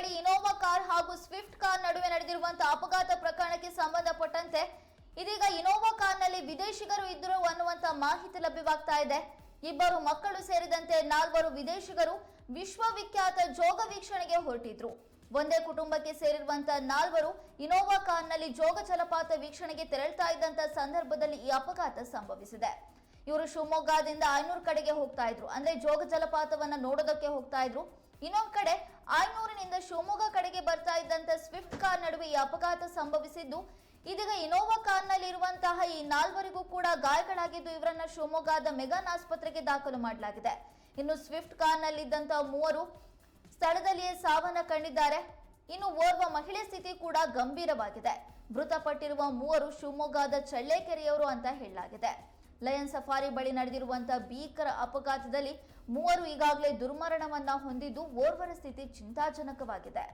ಬಳಿ Innova car ಹಾಗೂ Swift car ನಡುವೆ ನಡೆದಿರುವಂತಹ ಅಪಘಾತ ಪ್ರಕರಣಕ್ಕೆ ಸಂಬಂಧಪಟ್ಟಂತೆ ಇದೀಗ ಇನೋವಾ ಕಾರ್ನಲ್ಲಿ ವಿದೇಶಿಗರು ಇದ್ದರು ಅನ್ನುವಂತ ಮಾಹಿತಿ ಲಭ್ಯವಾಗ್ತಾ ಇದೆ. ಇಬ್ಬರು ಮಕ್ಕಳು ಸೇರಿದಂತೆ 4 ವಿದೇಶಿಗರು ವಿಶ್ವವಿಖ್ಯಾತ ಜೋಗ ವೀಕ್ಷಣೆಗೆ ಹೊರಟಿದ್ರು. ಒಂದೇ ಕುಟುಂಬಕ್ಕೆ ಸೇರಿರುವಂತಹ 4 ಇನೋವಾ ಕಾರ್ನಲ್ಲಿ ಜೋಗ ಜಲಪಾತ ವೀಕ್ಷಣೆಗೆ ತೆರಳ್ತಾ ಇದ್ದಂತ ಸಂದರ್ಭದಲ್ಲಿ ಈ ಅಪಘಾತ ಸಂಭವಿಸಿದೆ. ಇವರು ಶಿವಮೊಗ್ಗದಿಂದ ಆಯನೂರು ಕಡೆಗೆ ಹೋಗ್ತಾ ಇದ್ರು, ಅಂದ್ರೆ ಜೋಗ ಜಲಪಾತವನ್ನ ನೋಡೋದಕ್ಕೆ ಹೋಗ್ತಾ ಇದ್ರು. ಇನ್ನೊಂದ್ ಕಡೆ ಆಯನೂರಿನಿಂದ ಶಿವಮೊಗ್ಗ ಕಡೆಗೆ ಬರ್ತಾ ಇದ್ದಂತ ಸ್ವಿಫ್ಟ್ ಕಾರ್ ನಡುವೆ ಈ ಅಪಘಾತ ಸಂಭವಿಸಿದ್ದು, ಇದೀಗ ಇನೋವಾ ಕಾರ್ನಲ್ಲಿ ಇರುವಂತಹ ಈ 4 ಕೂಡ ಗಾಯಗಳಾಗಿದ್ದು ಇವರನ್ನ ಶಿವಮೊಗ್ಗದ ಮೆಗಾನ್ ಆಸ್ಪತ್ರೆಗೆ ದಾಖಲು ಮಾಡಲಾಗಿದೆ. ಇನ್ನು ಸ್ವಿಫ್ಟ್ ಕಾರ್ನಲ್ಲಿದ್ದಂತಹ 3 ಸ್ಥಳದಲ್ಲಿಯೇ ಸಾವನ್ನ ಕಂಡಿದ್ದಾರೆ. ಇನ್ನು ಓರ್ವ ಮಹಿಳೆ ಸ್ಥಿತಿ ಕೂಡ ಗಂಭೀರವಾಗಿದೆ. ಮೃತಪಟ್ಟಿರುವ 3 ಶಿವಮೊಗ್ಗದ ಚಳ್ಳಕೆರೆಯವರು ಅಂತ ಹೇಳಲಾಗಿದೆ. ಲಯನ್ ಸಫಾರಿ ಬಳಿ ನಡೆದಿರುವಂತಹ ಭೀಕರ ಅಪಘಾತದಲ್ಲಿ 3 ಈಗಾಗಲೇ ದುರ್ಮರಣವನ್ನ ಹೊಂದಿದ್ದು ಓರ್ವರ ಸ್ಥಿತಿ ಚಿಂತಾಜನಕವಾಗಿದೆ.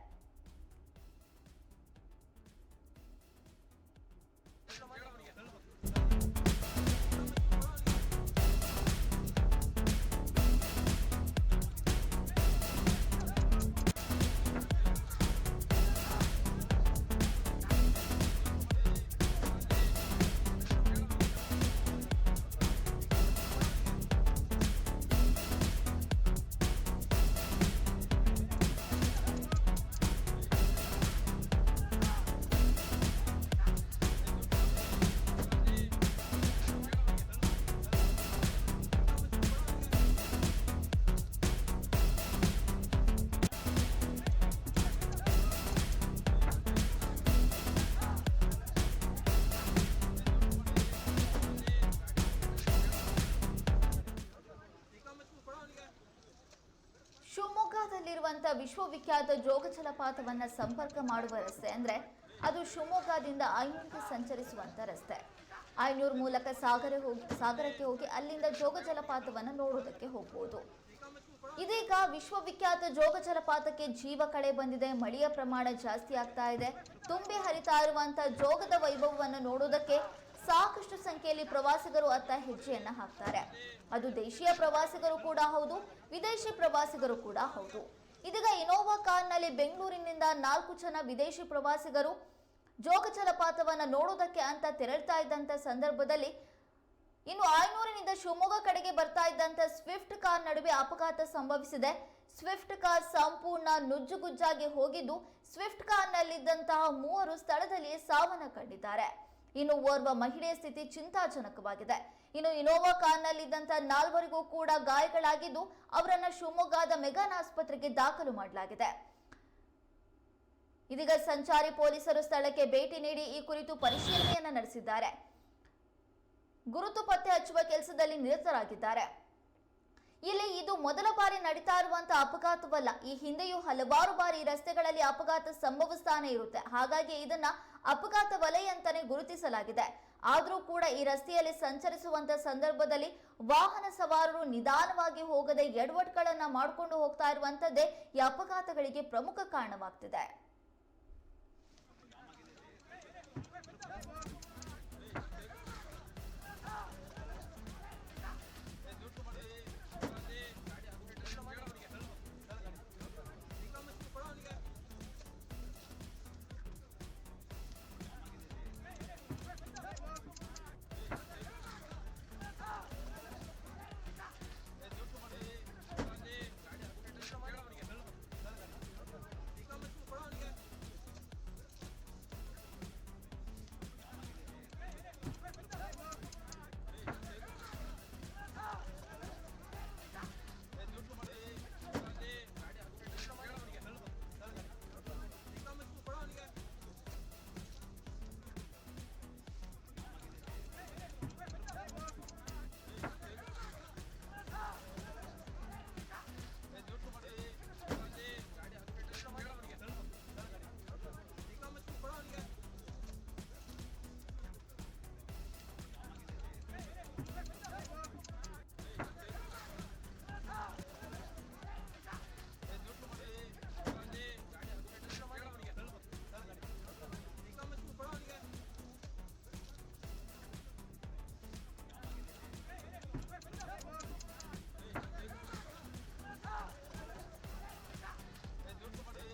ಶಿವಮೊಗ್ಗದಲ್ಲಿರುವಂತಹ ವಿಶ್ವವಿಖ್ಯಾತ ಜೋಗ ಜಲಪಾತವನ್ನ ಸಂಪರ್ಕ ಮಾಡುವ ರಸ್ತೆ ಅಂದ್ರೆ ಅದು ಶಿವಮೊಗ್ಗದಿಂದ ಆಯನೂರಿಗೆ ಸಂಚರಿಸುವಂತ ರಸ್ತೆ. ಆಯನೂರು ಮೂಲಕ ಸಾಗರಕ್ಕೆ ಹೋಗಿ ಅಲ್ಲಿಂದ ಜೋಗ ಜಲಪಾತವನ್ನ ನೋಡೋದಕ್ಕೆ ಹೋಗಬಹುದು. ಇದೀಗ ವಿಶ್ವವಿಖ್ಯಾತ ಜೋಗ ಜಲಪಾತಕ್ಕೆ ಜೀವ ಕಳೆ ಬಂದಿದೆ. ಮಳೆಯ ಪ್ರಮಾಣ ಜಾಸ್ತಿ ಆಗ್ತಾ ಇದೆ. ತುಂಬಿ ಹರಿತಾ ಇರುವಂತಹ ಜೋಗದ ವೈಭವವನ್ನು ನೋಡೋದಕ್ಕೆ ಸಾಕಷ್ಟು ಸಂಖ್ಯೆಯಲ್ಲಿ ಪ್ರವಾಸಿಗರು ಅತ್ತ ಹೆಜ್ಜೆಯನ್ನ ಹಾಕ್ತಾರೆ. ಅದು ದೇಶೀಯ ಪ್ರವಾಸಿಗರು ಕೂಡ ಹೌದು, ವಿದೇಶಿ ಪ್ರವಾಸಿಗರು ಕೂಡ ಹೌದು. ಇದೀಗ ಇನೋವಾ ಕಾರ್ನಲ್ಲಿ ಬೆಂಗಳೂರಿನಿಂದ 4 ಜನ ವಿದೇಶಿ ಪ್ರವಾಸಿಗರು ಜೋಗ ಜಲಪಾತವನ್ನ ನೋಡೋದಕ್ಕೆ ಅಂತ ತೆರಳ್ತಾ ಇದ್ದಂತ ಸಂದರ್ಭದಲ್ಲಿ ಇನ್ನು ಆಯನೂರಿನಿಂದ ಶಿವಮೊಗ್ಗ ಕಡೆಗೆ ಬರ್ತಾ ಇದ್ದಂತ ಸ್ವಿಫ್ಟ್ ಕಾರ್ ನಡುವೆ ಅಪಘಾತ ಸಂಭವಿಸಿದೆ. ಸ್ವಿಫ್ಟ್ ಕಾರ್ ಸಂಪೂರ್ಣ ನುಜ್ಜುಗುಜ್ಜಾಗಿ ಹೋಗಿದ್ದು ಸ್ವಿಫ್ಟ್ ಕಾರ್ನಲ್ಲಿದ್ದಂತಹ 3 ಸ್ಥಳದಲ್ಲಿಯೇ ಸಾವನ್ನ ಕಂಡಿದ್ದಾರೆ. ಇನ್ನು ಓರ್ವ ಮಹಿಳೆಯ ಸ್ಥಿತಿ ಚಿಂತಾಜನಕವಾಗಿದೆ. ಇನ್ನು ಇನೋವಾ ಕಾರ್ನಲ್ಲಿದ್ದಂತಹ 4 ಕೂಡ ಗಾಯಗಳಾಗಿದ್ದು ಅವರನ್ನ ಶಿವಮೊಗ್ಗದ ಮೆಗಾನ್ ಆಸ್ಪತ್ರೆಗೆ ದಾಖಲು ಮಾಡಲಾಗಿದೆ. ಇದೀಗ ಸಂಚಾರಿ ಪೊಲೀಸರು ಸ್ಥಳಕ್ಕೆ ಭೇಟಿ ನೀಡಿ ಈ ಕುರಿತು ಪರಿಶೀಲನೆಯನ್ನ ನಡೆಸಿದ್ದಾರೆ. ಗುರುತು ಪತ್ತೆ ಹಚ್ಚುವ ಕೆಲಸದಲ್ಲಿ ನಿರತರಾಗಿದ್ದಾರೆ. ಇಲ್ಲಿ ಇದು ಮೊದಲ ಬಾರಿ ನಡೀತಾ ಇರುವಂತಹ ಅಪಘಾತವಲ್ಲ. ಈ ಹಿಂದೆಯೂ ಹಲವಾರು ಬಾರಿ ಈ ರಸ್ತೆಗಳಲ್ಲಿ ಅಪಘಾತ ಸಂಭವಿಸ್ತಾನೆ ಇರುತ್ತೆ. ಹಾಗಾಗಿ ಇದನ್ನ ಅಪಘಾತ ವಲಯ ಅಂತಾನೆ ಗುರುತಿಸಲಾಗಿದೆ. ಆದ್ರೂ ಕೂಡ ಈ ರಸ್ತೆಯಲ್ಲಿ ಸಂಚರಿಸುವಂತ ಸಂದರ್ಭದಲ್ಲಿ ವಾಹನ ಸವಾರರು ನಿಧಾನವಾಗಿ ಹೋಗದೆ ಎಡವಟ್ಗಳನ್ನ ಮಾಡಿಕೊಂಡು ಹೋಗ್ತಾ ಇರುವಂತದ್ದೇ ಈ ಅಪಘಾತಗಳಿಗೆ ಪ್ರಮುಖ ಕಾರಣವಾಗ್ತಿದೆ.